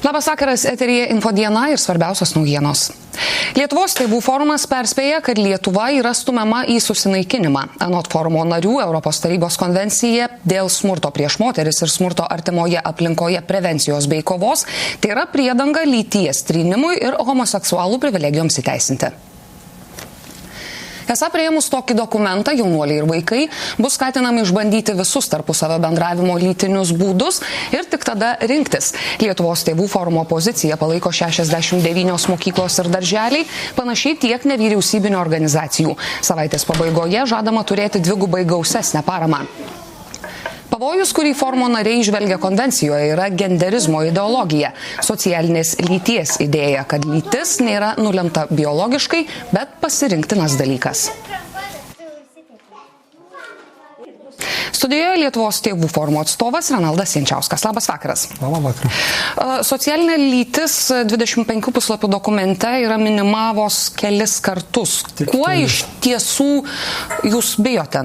Labas vakaras, eteryje Infodiena ir svarbiausios naujienos. Lietuvos tėvų forumas perspėja, kad Lietuva yra stumiama į susinaikinimą. Anot forumo narių, Europos tarybos konvencija dėl smurto prieš moteris ir smurto artimoje aplinkoje prevencijos bei kovos tai yra priedanga lyties trynimui ir homoseksualų privilegijoms įteisinti. Esą priėmus tokį dokumentą, jaunuoliai ir vaikai bus skatinami išbandyti visus tarpusavio bendravimo lytinius būdus ir tik tada rinktis. Lietuvos tėvų forumo poziciją palaiko 69 mokyklos ir darželiai, panašiai tiek nevyriausybinio organizacijų. Savaitės pabaigoje žadama turėti dvigubai gausesnę paramą. Pavojus, kurį forumo nariai žvelgia konvencijoje, yra genderizmo ideologija, socialinės lyties idėja, kad lytis nėra nulemta biologiškai, bet pasirinktinas dalykas. Studijoje Lietuvos tėvų forumo atstovas Renaldas Jančiauskas. Labas vakaras. Labas vakaras. Socialinė lytis 25 puslapių dokumente yra minima vos kelis kartus. Kuo iš tiesų jūs bijote?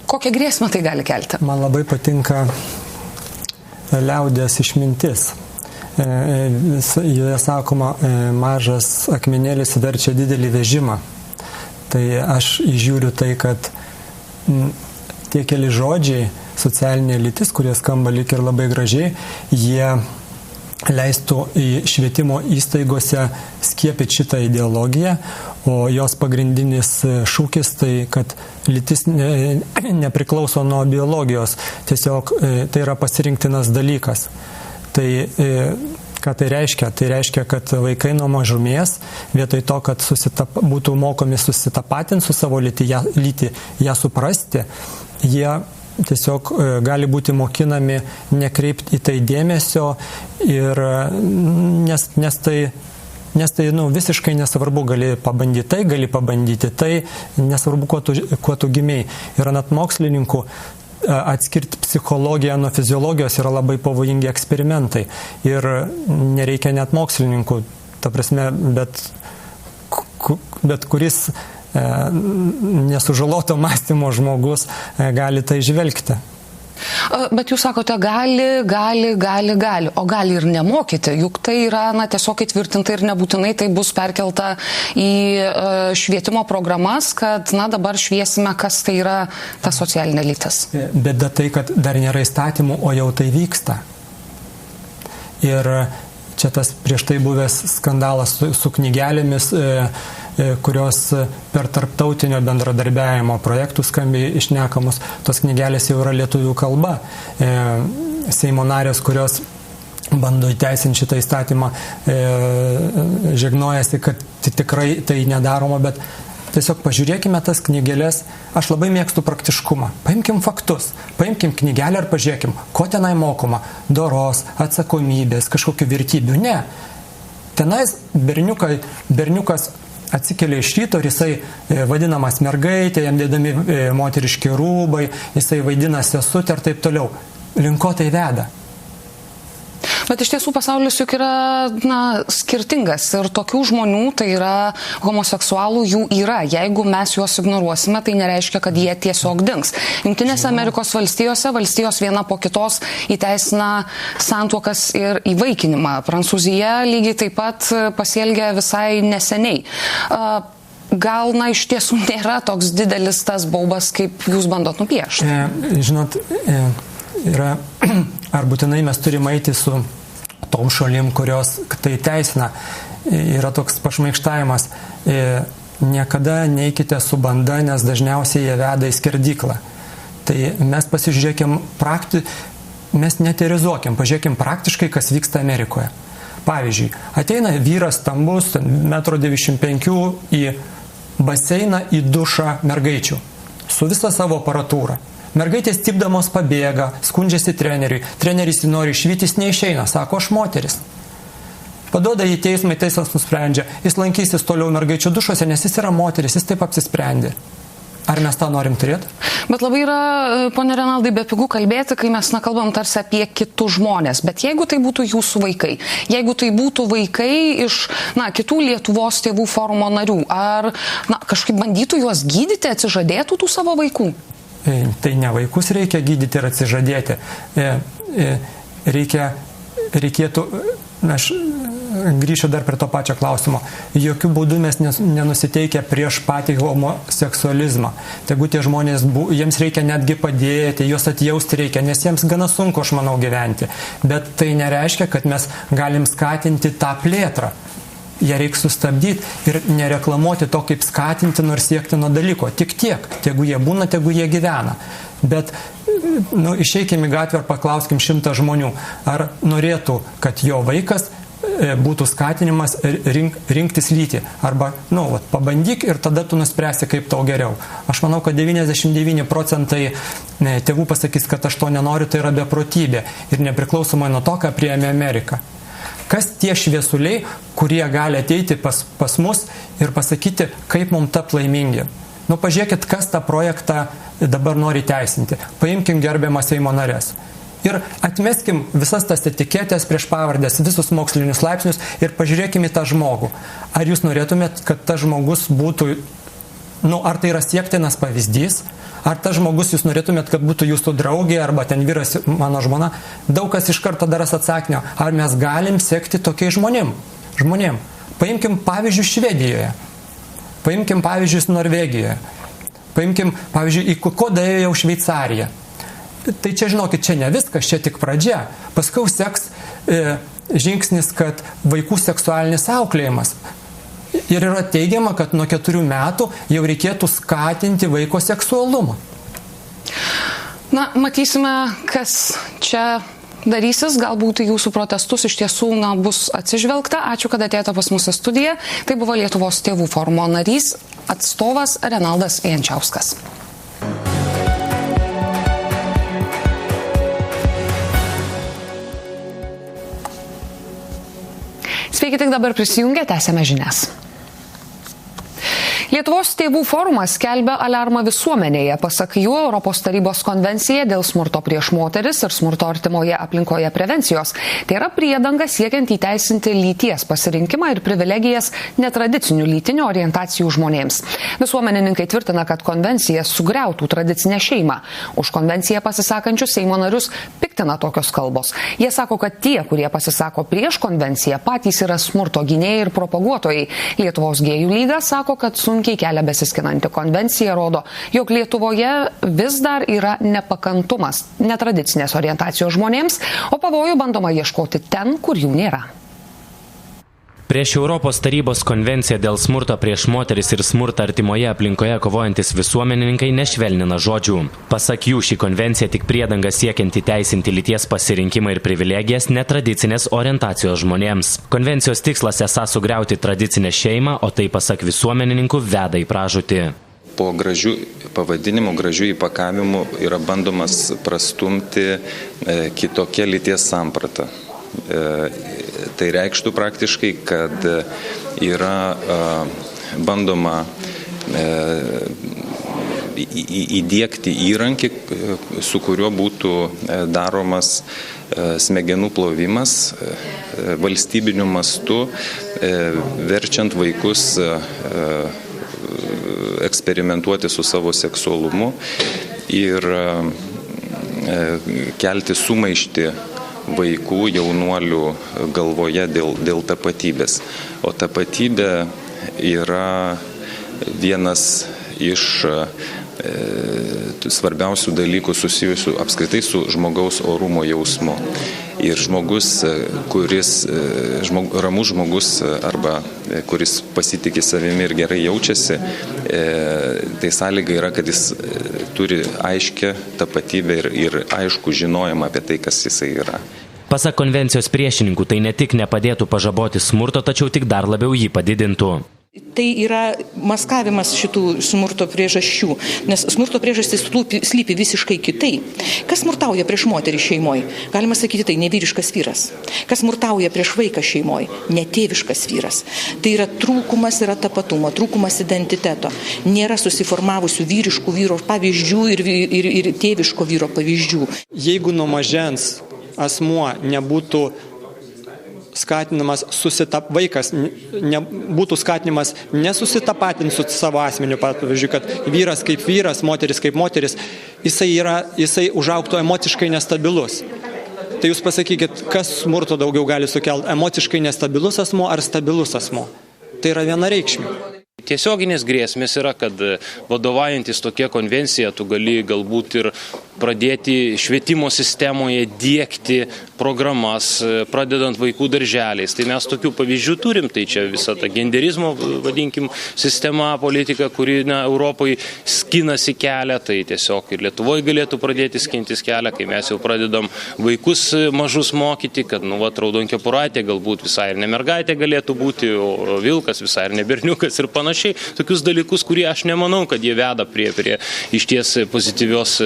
Kokią grėsmę tai gali kelti? Man labai patinka liaudės išmintis. Joje sakoma, mažas akmenėlis verčia didelį vežimą. Tai aš įžiūriu tai, kad tie keli žodžiai, socialinė lytis, kurie skamba lyg ir labai gražiai, jie leistų į švietimo įstaigose skiepyti šitą ideologiją, o jos pagrindinis šūkis tai, kad lytis nepriklauso nuo biologijos, tiesiog tai yra pasirinktinas dalykas. Tai ką tai reiškia? Tai reiškia, kad vaikai nuo mažumės, vietoj to, kad būtų mokomi susitapatinti su savo lytį, ją suprasti, jie tiesiog gali būti mokinami nekreipti į tai dėmesio, ir, nes tai visiškai nesvarbu, gali pabandyti tai, nesvarbu, kuo tu gimei. Ir anot mokslininkų atskirti psichologiją nuo fiziologijos yra labai pavojingi eksperimentai. Ir nereikia net mokslininkų, ta prasme, bet kuris nesužaloto mąstymo žmogus gali tai žvelgti. Bet jūs sakote, gali, o gali ir nemokyti, juk tai yra tiesiog įtvirtinta ir nebūtinai tai bus perkelta į švietimo programas, kad dabar šviesime, kas tai yra ta socialinė lytis. Bėda tai, kad dar nėra įstatymų, o jau tai vyksta. Ir čia tas prieš tai buvęs skandalas su knygelėmis, kurios per tarptautinio bendradarbiavimo projektų skambiai išnekamos, tos knygelės jau yra lietuvių kalba. Seimo narės, kurios bando įteisinti šitą įstatymą, žegnojasi, kad tikrai tai nedaroma, bet tiesiog pažiūrėkime tas knygelės. Aš labai mėgstu praktiškumą. Paimkim faktus, paimkim knygelę ir pažiūrėkim, ko tenai mokoma. Doros, atsakomybės, kažkokių vertybių. Ne. Tenais berniukas atsikelia iš ryto ir jisai vadinamas mergaitė, jam dėdami moteriški rūbai, jisai vaidina sesutę ir taip toliau. Linko tai veda. Bet iš tiesų pasaulis juk yra skirtingas ir tokių žmonių, tai yra homoseksualų, jų yra. Jeigu mes juos ignoruosime, tai nereiškia, kad jie tiesiog dings. Jungtinėse Amerikos valstijos viena po kitos įteisina santuokas ir įvaikinimą. Prancūzija lygiai taip pat pasielgia visai neseniai. Gal iš tiesų nėra toks didelis tas baubas, kaip jūs bandot nupiešti? Žinot, ar būtinai mes turime eiti su tom šalim, kurios tai teisina. Yra toks pašmaikštavimas. Niekada neikite su banda, nes dažniausiai jie veda į skerdyklą. Tai mes pasižiūrėkim mes neterizuokim, pažiūrėkim praktiškai, kas vyksta Amerikoje. Pavyzdžiui, ateina vyras stambus, 1,95 m į baseiną, į dušą mergaičių su visa savo aparatūra. Mergaitės tipdamos pabėga, skundžiasi treneriui. Treneris jį nori išvyti, jis neišeina, sako, aš moteris. Paduoda į teismą, teismas nusprendžia, jis lankysis toliau mergaičių dušuose, nes jis yra moteris, jis taip apsisprendė. Ar mes tą norim turėti? Bet labai yra, ponė Renaldai, bepigu kalbėti, kai mes kalbam tarsi apie kitus žmonės. Bet jeigu tai būtų jūsų vaikai, jeigu tai būtų vaikai iš kitų Lietuvos tėvų forumo narių, ar kažkaip bandytų juos gydyti, atsižadėtų tų savo vaikų? Tai ne vaikus reikia gydyti ir atsižadėti. Reikėtų aš grįšiu dar prie to pačio klausimo. Jokių būdų mes nenusiteikę prieš patį homoseksualizmą. Tegu tie žmonės, jiems reikia netgi padėti, juos atjausti reikia, nes jiems gana sunku, aš manau, gyventi. Bet tai nereiškia, kad mes galim skatinti tą plėtrą. Ją reikia sustabdyti ir nereklamuoti to kaip skatinti nors siektino dalyko. Tik tiek. Tegu jie būna, tegu jie gyvena. Bet išeikim į gatvę ir paklauskim 100 žmonių, ar norėtų, kad jo vaikas būtų skatinimas rinktis lytį. Arba, pabandyk ir tada tu nuspręsi, kaip tau geriau. Aš manau, kad 99% tėvų pasakys, kad aš to nenoriu, tai yra beprotybė. Ir nepriklausomai nuo to, ką priėmė Amerika. Kas tie šviesuliai, kurie gali ateiti pas mus ir pasakyti, kaip mums tapti laimingi. Pažiūrėkit, kas tą projektą dabar nori teisinti. Paimkim gerbiamas Seimo narės. Ir atmeskim visas tas etiketės prieš pavardės, visus mokslinius laipsnius ir pažiūrėkim į tą žmogų. Ar jūs norėtumėt, kad tas žmogus būtų, ar tai yra siektinas pavyzdys, ar tas žmogus jūs norėtumėt, kad būtų jūsų draugė, arba ten vyras, mano žmona. Daug kas iš karto daras atsakymą, ar mes galim sekti tokiais žmonėm. Paimkim pavyzdžių Švedijoje, paimkim pavyzdžius Norvegijoje, paimkim pavyzdžiui į ko daėjo jau Šveicariją. Tai čia, žinokit, čia ne viskas, čia tik pradžia. Paskui seks žingsnis, kad vaikų seksualinis auklėjimas. Ir yra teigiama, kad nuo 4 metų jau reikėtų skatinti vaiko seksualumą. Matysime, kas čia darysis, galbūt jūsų protestus iš tiesų bus atsižvelgta. Ačiū, kad atėjote pas mūsų studiją. Tai buvo Lietuvos tėvų forumo narys, atstovas Renaldas Jančiauskas. Sveiki, tik dabar prisijungę, tęsiame žinias. Lietuvos tėvų forumas skelbia aliarmą visuomenėje. Pasak jų, Europos tarybos konvencija dėl smurto prieš moteris ir smurto artimoje aplinkoje prevencijos. Tai yra priedanga siekiant įteisinti lyties pasirinkimą ir privilegijas netradicinių lytinių orientacijų žmonėms. Visuomenininkai tvirtina, kad konvencija sugriautų tradicinę šeimą. Už konvenciją pasisakančius Seimo narius piktina tokios kalbos. Jie sako, kad tie, kurie pasisako prieš konvenciją, patys yra smurto gynėjai ir propaguotojai. Lietuvos gėjų lyga sako, kad sunkiai kelia besiskinanti konvencija rodo, jog Lietuvoje vis dar yra nepakantumas netradicinės orientacijos žmonėms, o pavojų bandoma ieškoti ten, kur jų nėra. Prieš Europos tarybos konvenciją dėl smurto prieš moteris ir smurtą artimoje aplinkoje kovojantis visuomenininkai nešvelnina žodžių. Pasak jų, ši konvencija tik priedanga siekiant įteisinti lyties pasirinkimą ir privilegijas netradicinės orientacijos žmonėms. Konvencijos tikslas esą sugriauti tradicinę šeimą, o tai, pasak visuomenininkų, veda į pražūtį. Po gražių pavadinimų, gražių įpakavimų yra bandomas prastumti kitokia lyties samprata. Tai reikštų praktiškai, kad yra bandoma įdiegti įrankį, su kuriuo būtų daromas smegenų plovimas valstybiniu mastu, verčiant vaikus eksperimentuoti su savo seksualumu ir kelti sumaištį vaikų, jaunuolių galvoje dėl tapatybės. O tapatybė yra vienas iš svarbiausių dalykų susijusių apskritai su žmogaus orumo jausmu. Ir žmogus, ramus žmogus arba kuris pasitikė savimi ir gerai jaučiasi, tai sąlyga yra, kad jis turi aiškę tapatybę ir aišku žinojimą apie tai, kas jisai yra. Pasak konvencijos priešininkų, tai ne tik nepadėtų pažaboti smurto, tačiau tik dar labiau jį padidintų. Tai yra maskavimas šitų smurto priežasčių, nes smurto priežastys slypi visiškai kitai. Kas smurtauja prieš moterį šeimoje? Galima sakyti, tai nevyriškas vyras. Kas smurtauja prieš vaiką šeimoje? Netėviškas vyras. Tai yra trūkumas yra tapatumo, trūkumas identiteto. Nėra susiformavusių vyriškų vyro pavyzdžių ir tėviško vyro pavyzdžių. Jeigu nuo mažens asmuo nebūtų skatinamas vaikas būtų skatinimas nesusitapatinti su savo asmeniu, pavyzdžiui, kad vyras kaip vyras, moteris kaip moteris, jisai užaugtų emociškai nestabilus. Tai jūs pasakykit, kas smurto daugiau gali sukelti, emociškai nestabilus asmo ar stabilus asmo. Tai yra vienareikšmiai. Tiesioginės grėsmės yra, kad vadovaujantis tokia konvencija, tu gali galbūt ir pradėti švietimo sistemoje diegti programas, pradedant vaikų darželiais. Tai mes tokių pavyzdžių turim, tai čia visa ta genderizmo, vadinkim, sistema, politika, kuri Europai skinasi kelią, tai tiesiog ir Lietuvoje galėtų pradėti skintis kelią, kai mes jau pradedam vaikus mažus mokyti, kad, raudonkepuraitė galbūt visai ir ne mergaitė galėtų būti, o vilkas visai ir ne berniukas ir panašiai. Tokius dalykus, kurie aš nemanau, kad jie veda prie išties pozityvios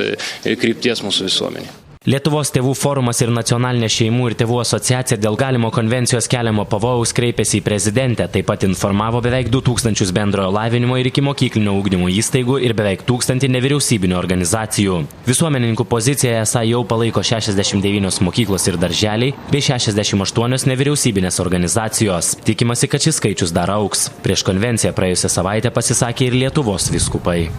krypties mūsų visuomenė. Lietuvos tėvų forumas ir Nacionalinė šeimų ir tėvų asociacija dėl galimo konvencijos keliamo pavojaus kreipėsi į prezidentę, taip pat informavo beveik 2000 bendrojo lavinimo ir ikimokyklinio ugdymo įstaigų ir beveik 1000 nevyriausybinių organizacijų. Visuomenininkų poziciją esą jau palaiko 69 mokyklos ir darželiai bei 68 nevyriausybinės organizacijos. Tikimasi, kad šis skaičius dar augs. Prieš konvenciją praėjusią savaitę pasisakė ir Lietuvos vyskupai.